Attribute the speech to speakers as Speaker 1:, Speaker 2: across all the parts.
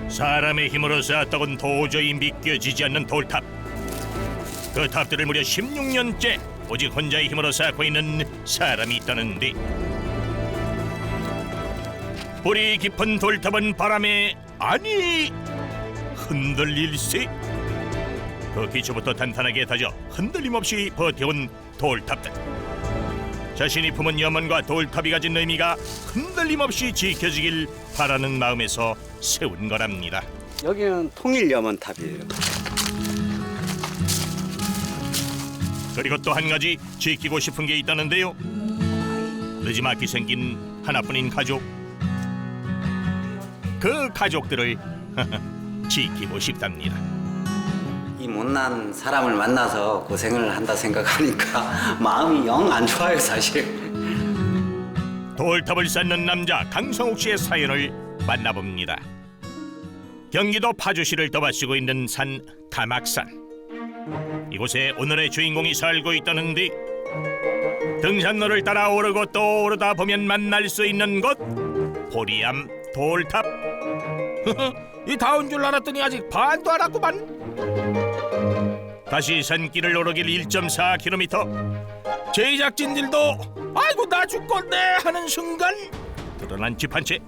Speaker 1: 사람의 힘으로 쌓았다곤 도저히 믿겨지지 않는 돌탑. 그 탑들을 무려 16년째 오직 혼자의 힘으로 쌓고 있는 사람이 있다는데, 뿌리 깊은 돌탑은 바람에 흔들릴세. 그 기초부터 단단하게 다져 흔들림 없이 버텨온 돌탑들. 자신이 품은 염원과 돌탑이 가진 의미가 흔들림 없이 지켜지길 바라는 마음에서 세운 거랍니다.
Speaker 2: 여기는 통일염원탑이에요.
Speaker 1: 그리고 또 한 가지 지키고 싶은 게 있다는데요. 늦지막히 생긴 하나뿐인 가족. 그 가족들을 지키고 싶답니다.
Speaker 2: 이 못난 사람을 만나서 고생을 한다 생각하니까 마음이 영 안 좋아요, 사실.
Speaker 1: 돌탑을 쌓는 남자 강성욱 씨의 사연을 만나봅니다. 경기도 파주시를 떠받치고 있는 산 가막산. 이곳에 오늘의 주인공이 살고 있다는데, 등산로를 따라 오르고 또 오르다 보면 만날 수 있는 곳, 보리암 돌탑. 이 다 온 줄 알았더니 아직 반도 안 왔구만. 다시 산길을 오르길 1.4km. 제작진들도 아이고 나 죽겠네 하는 순간 드러난 집 한 채.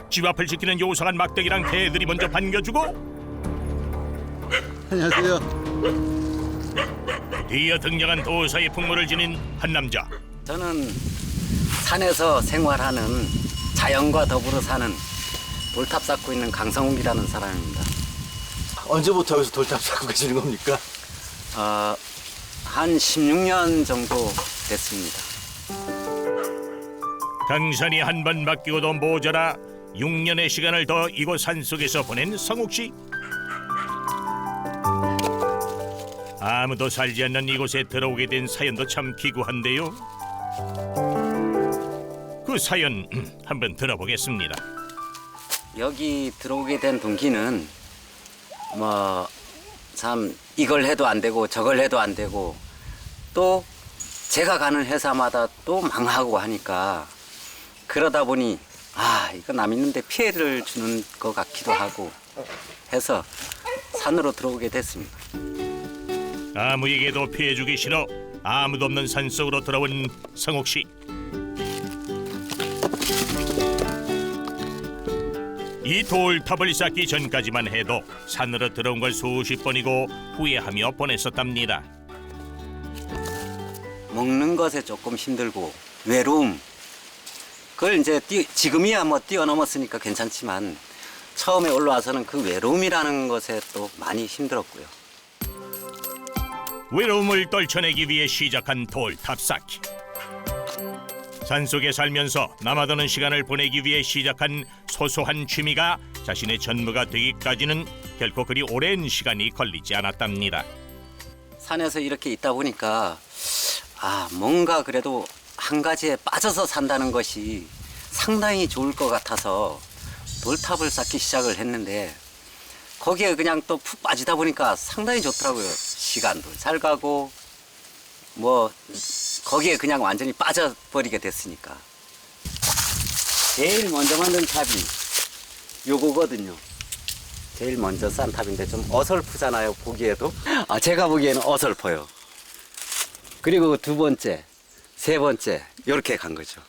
Speaker 1: 집 앞을 지키는 요상한 막대기랑 개들이 먼저 반겨주고,
Speaker 3: 안녕하세요.
Speaker 1: 드디어 등장한 도사의 풍물을 지닌 한 남자.
Speaker 2: 저는 산에서 생활하는, 자연과 더불어 사는, 돌탑 쌓고 있는 강성욱이라는 사람입니다.
Speaker 3: 언제부터 여기서 돌탑 쌓고 계시는 겁니까?
Speaker 2: 한 16년 정도 됐습니다.
Speaker 1: 강산이 한 번 바뀌고도 모자라 6년의 시간을 더 이곳 산속에서 보낸 성욱 씨. 아무도 살지 않는 이곳에 들어오게 된 사연도 참 기구한데요. 그 사연 한번 들어보겠습니다.
Speaker 2: 여기 들어오게 된 동기는 참 이걸 해도 안 되고 저걸 해도 안 되고, 또 제가 가는 회사마다 또 망하고 하니까, 그러다 보니 이거 남 있는데 피해를 주는 것 같기도 하고 해서 산으로 들어오게 됐습니다.
Speaker 1: 아무에게도 피해주기 싫어 아무도 없는 산속으로 들어온 성욱 씨. 이 돌탑을 쌓기 전까지만 해도 산으로 들어온 걸 수십 번이고 후회하며 보냈었답니다.
Speaker 2: 먹는 것에 조금 힘들고 외로움, 그걸 이제 지금이야 뛰어넘었으니까 괜찮지만 처음에 올라와서는 그 외로움이라는 것에 또 많이 힘들었고요.
Speaker 1: 외로움을 떨쳐내기 위해 시작한 돌탑 쌓기. 산속에 살면서 남아도는 시간을 보내기 위해 시작한 소소한 취미가 자신의 전무가 되기까지는 결코 그리 오랜 시간이 걸리지 않았답니다.
Speaker 2: 산에서 이렇게 있다 보니까 뭔가 그래도 한 가지에 빠져서 산다는 것이 상당히 좋을 것 같아서 돌탑을 쌓기 시작을 했는데, 거기에 그냥 또 푹 빠지다 보니까 상당히 좋더라고요. 시간도 잘 가고 거기에 그냥 완전히 빠져버리게 됐으니까. 제일 먼저 만든 탑이 요거거든요. 제일 먼저 싼 탑인데 좀 어설프잖아요, 보기에도. 제가 보기에는 어설퍼요. 그리고 두 번째, 세 번째 이렇게 간 거죠.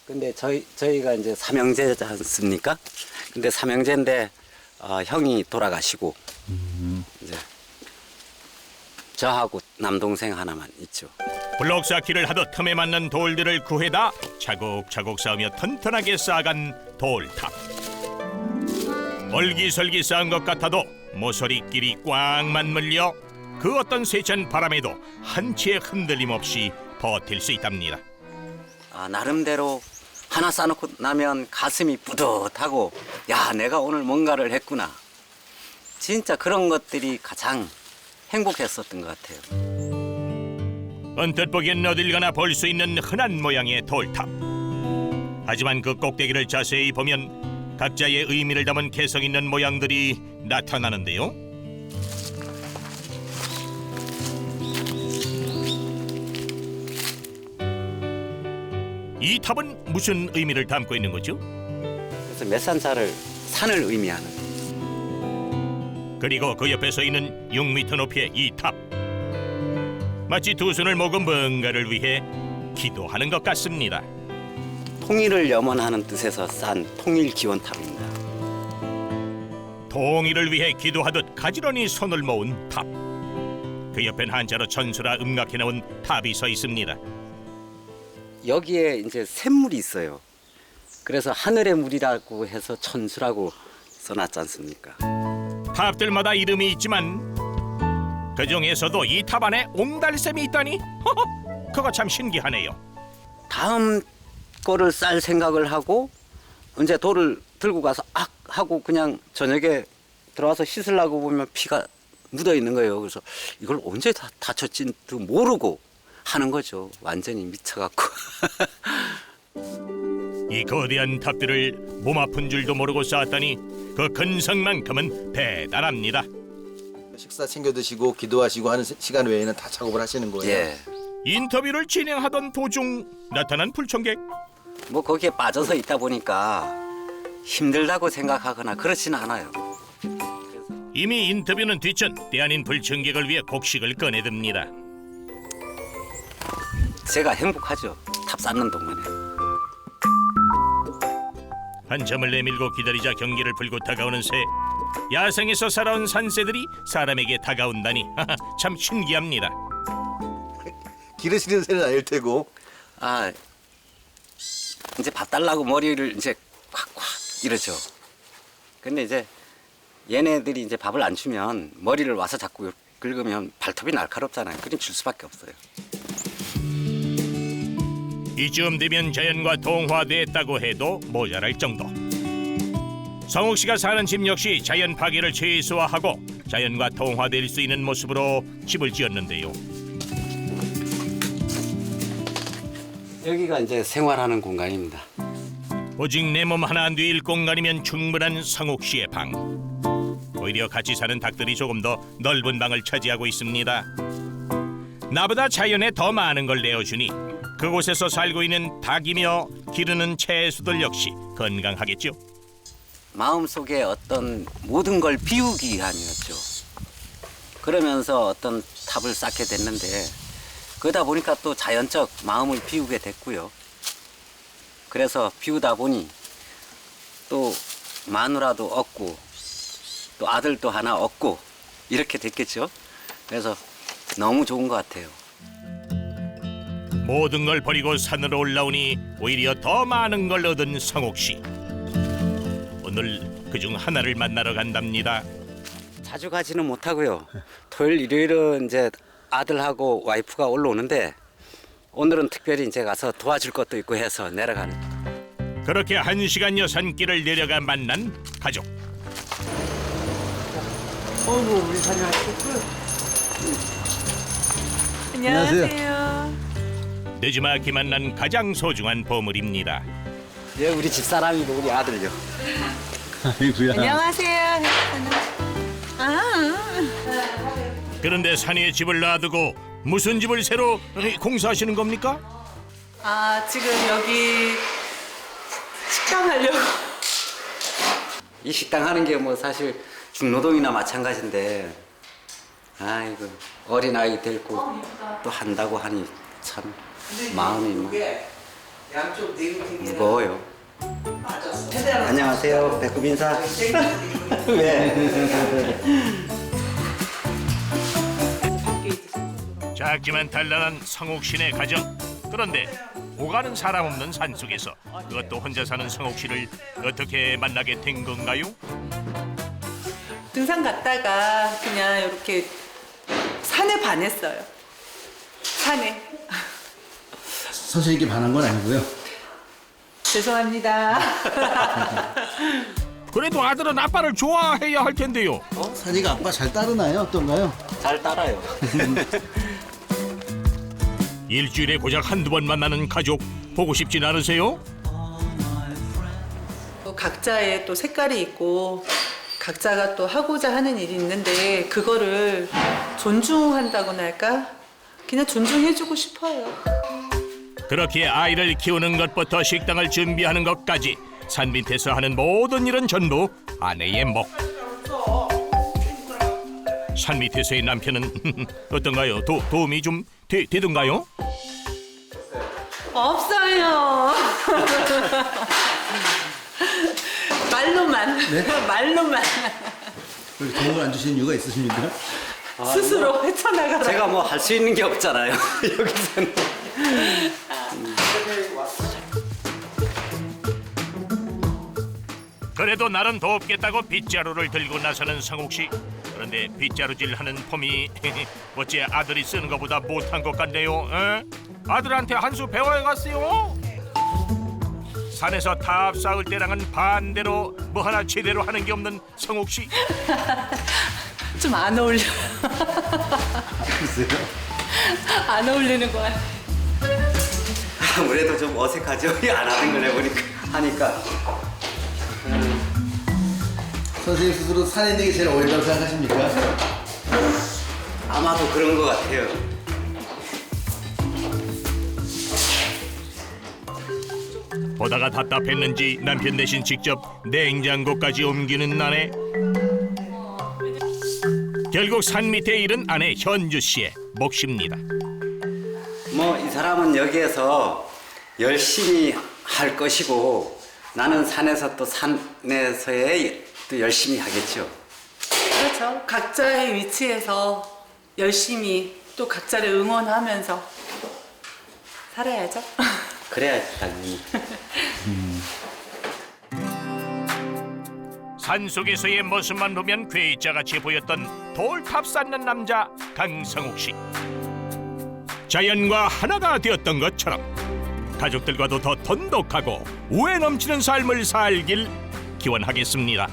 Speaker 2: 근데 저희가 이제 삼형제지 않습니까? 근데 삼형제인데 형이 돌아가시고 이제 저하고 남동생 하나만 있죠.
Speaker 1: 블록 쌓기를 하듯 틈에 맞는 돌들을 구해다 차곡차곡 쌓으며 튼튼하게 쌓아간 돌탑. 얼기설기 쌓은 것 같아도 모서리끼리 꽉 맞물려 그 어떤 세찬 바람에도 한치의 흔들림 없이 버틸 수 있답니다.
Speaker 2: 나름대로 하나 쌓아놓고 나면 가슴이 뿌듯하고, 야, 내가 오늘 뭔가를 했구나. 진짜 그런 것들이 가장 행복했었던 것 같아요.
Speaker 1: 언뜻 보기엔 어딜 가나 볼 수 있는 흔한 모양의 돌탑. 하지만 그 꼭대기를 자세히 보면 각자의 의미를 담은 개성 있는 모양들이 나타나는데요. 이 탑은 무슨 의미를 담고 있는 거죠?
Speaker 2: 그래서 몇 산자를 산을 의미하는.
Speaker 1: 그리고 그 옆에 서 있는 6m 높이의 이 탑. 마치 두 손을 모은 뭔가를 위해 기도하는 것 같습니다.
Speaker 2: 통일을 염원하는 뜻에서 싼 통일기원탑입니다.
Speaker 1: 통일을 위해 기도하듯 가지런히 손을 모은 탑. 그 옆엔 한자로 천수라 음각해 놓은 탑이 서 있습니다.
Speaker 2: 여기에 이제 샘물이 있어요. 그래서 하늘의 물이라고 해서 천수라고 써놨지 않습니까?
Speaker 1: 탑들마다 이름이 있지만 그 중에서도 이 탑 안에 옹달샘이 있다니 허허, 그거 참 신기하네요.
Speaker 2: 다음 거를 쌀 생각을 하고 이제 돌을 들고 가서 악 하고 그냥 저녁에 들어와서 씻으려고 보면 피가 묻어 있는 거예요. 그래서 이걸 언제 다 다쳤지도 모르고 하는 거죠. 완전히 미쳐갖고.
Speaker 1: 이 거대한 탑들을 몸 아픈 줄도 모르고 쌓았다니 그 근성만큼은 대단합니다.
Speaker 3: 식사 챙겨 드시고 기도하시고 하는 시간 외에는 다 작업을 하시는 거예요?
Speaker 2: 예.
Speaker 1: 인터뷰를 진행하던 도중 나타난 불청객.
Speaker 2: 뭐 거기에 빠져서 있다 보니까 힘들다고 생각하거나 그렇지는 않아요.
Speaker 1: 이미 인터뷰는 뒷전 때 아닌 불청객을 위해 곡식을 꺼내듭니다.
Speaker 2: 제가 행복하죠. 탑 쌓는 동안에.
Speaker 1: 한참을 내밀고 기다리자 경계를 풀고 다가오는 새. 야생에서 살아온 산새들이 사람에게 다가온다니 참 신기합니다.
Speaker 3: 기르시는 새는 아닐 테고.
Speaker 2: 아, 이제 밥 달라고 머리를 이제 콱콱 이러죠. 근데 이제 얘네들이 이제 밥을 안 주면 머리를 와서 자꾸 긁으면 발톱이 날카롭잖아요. 그럼 줄 수밖에 없어요.
Speaker 1: 이쯤 되면 자연과 동화됐다고 해도 모자랄 정도. 성욱 씨가 사는 집 역시 자연 파괴를 최소화하고 자연과 동화될 수 있는 모습으로 집을 지었는데요.
Speaker 2: 여기가 이제 생활하는 공간입니다.
Speaker 1: 오직 내 몸 하나 누일 공간이면 충분한 성욱 씨의 방. 오히려 같이 사는 닭들이 조금 더 넓은 방을 차지하고 있습니다. 나보다 자연에 더 많은 걸 내어주니 그곳에서 살고 있는 닭이며 기르는 채수들 역시 건강하겠죠.
Speaker 2: 마음속에 어떤 모든 걸 비우기 위함이었죠. 그러면서 어떤 탑을 쌓게 됐는데 그러다 보니까 또 자연적 마음을 비우게 됐고요. 그래서 비우다 보니 또 마누라도 얻고 또 아들도 하나 얻고 이렇게 됐겠죠. 그래서 너무 좋은 것 같아요.
Speaker 1: 모든 걸 버리고 산으로 올라오니 오히려 더 많은 걸 얻은 성욱 씨. 오늘 그중 하나를 만나러 간답니다.
Speaker 2: 자주 가지는 못하고요. 토요일, 일요일은 이제 아들하고 와이프가 올라오는데 오늘은 특별히 이제 가서 도와줄 것도 있고 해서 내려가는.
Speaker 1: 그렇게 1시간여 산길을 내려가 만난 가족.
Speaker 2: 어이구, 우리 사진 하시겠고요.
Speaker 4: 안녕하세요.
Speaker 1: 늦지막히 만난 가장 소중한 보물입니다.
Speaker 2: 예, 우리 집사람이고 우리 아들요.
Speaker 3: 아이고야.
Speaker 4: 안녕하세요.
Speaker 1: 그런데 산 위에 집을 놔두고 무슨 집을 새로 공사하시는 겁니까?
Speaker 4: 지금 여기 식당 하려고.
Speaker 2: 이 식당 하는 게 뭐 사실 중노동이나 마찬가지인데 아이고 어린아이 데리고 또 한다고 하니 참 마음이 막 무거워요. 안녕하세요. 배꼽 인사. 네.
Speaker 1: 작지만 단란한 성욱 씨네 가정. 그런데 오가는 사람 없는 산속에서 그것도 혼자 사는 성욱 씨를 어떻게 만나게 된 건가요?
Speaker 4: 등산 갔다가 그냥 이렇게 산에 반했어요. 산에.
Speaker 3: 선생님께 반한 건 아니고요.
Speaker 4: 죄송합니다.
Speaker 1: 그래도 아들은 아빠를 좋아해야 할 텐데요.
Speaker 3: 산이가 아빠 잘 따르나요? 어떤가요?
Speaker 2: 잘 따라요.
Speaker 1: 일주일에 고작 한두 번 만나는 가족 보고 싶진 않으세요?
Speaker 4: 또 각자의 또 색깔이 있고 각자가 또 하고자 하는 일이 있는데 그거를 존중한다고나 할까? 그냥 존중해주고 싶어요.
Speaker 1: 그렇게 아이를 키우는 것부터 식당을 준비하는 것까지 산 밑에서 하는 모든 일은 전부 아내의 목. 산 밑에서의 남편은 어떤가요? 도움이 좀 되던가요?
Speaker 4: 없어요. 말로만. 말로만.
Speaker 3: 그렇게 도움을 안 주시는 이유가 있으십니까?
Speaker 4: 스스로 헤쳐나가라.
Speaker 2: 제가 뭐 할 수 있는 게 없잖아요. 여기서는.
Speaker 1: 그래도 나름 돕겠다고 빗자루를 들고 나서는 성욱 씨. 그런데 빗자루질 하는 폼이 어째 아들이 쓰는 것보다 못한 것 같네요. 에? 아들한테 한 수 배워야 갔어요. 산에서 탑 쌓을 때랑은 반대로 뭐 하나 제대로 하는 게 없는 성욱 씨.
Speaker 4: 좀 안 어울려. 안 어울리는 거 같아.
Speaker 2: 아무래도 좀 어색하죠. 안 하는 걸 해보니까 하니까.
Speaker 3: 선생님 스스로 산에 있는 게 제일 어렵다고 생각하십니까?
Speaker 2: 아마도 그런 것 같아요.
Speaker 1: 보다가 답답했는지 남편 대신 직접 냉장고까지 옮기는 아내. 결국 산 밑에 일은 아내 현주 씨의 몫입니다.
Speaker 2: 뭐 이 사람은 여기에서 열심히 할 것이고 나는 산에서 또 산에서의 또 열심히 하겠죠.
Speaker 4: 그렇죠. 각자의 위치에서 열심히 또 각자를 응원하면서 살아야죠.
Speaker 2: 그래야지 당연히.
Speaker 1: 산속에서의 모습만 보면 괴짜같이 보였던 돌탑 쌓는 남자 강성욱 씨. 자연과 하나가 되었던 것처럼 가족들과도 더 돈독하고 우애 넘치는 삶을 살길 기원하겠습니다.